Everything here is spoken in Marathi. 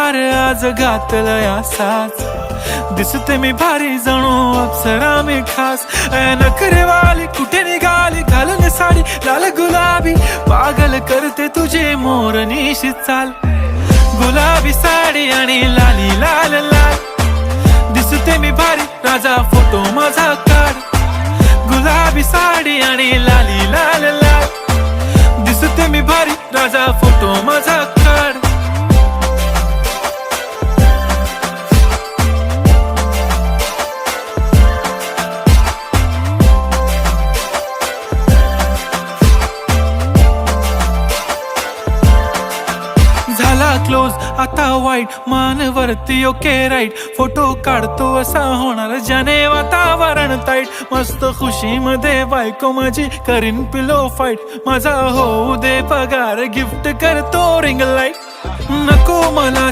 हार आज घातलाय असाच, दिसते मी भारी जणू अप्सरा मी खास. नखरेवाली कुठे निघाली घालून साडी लाल गुलाबी, पागल करते तुझे मोरनीशी चाल. गुलाबी साडी आणि लाली लाल लाल, दिसते मी भारी राजा फोटो माझा काढ. गुलाबी साडी आणि लाली लाल लाल, दिसते मी भारी राजा फोटो माझा काढ. झाला क्लोज आता वाईट, मान वरती ओके राईट. फोटो काढतो असा होणार ज्याने वातावरण ताईट. मस्त खुशी मध्ये बायको माझी करीन पिलो फाईट. माझा होऊ दे पगार गिफ्ट करतो रिंग लाईट. नको मला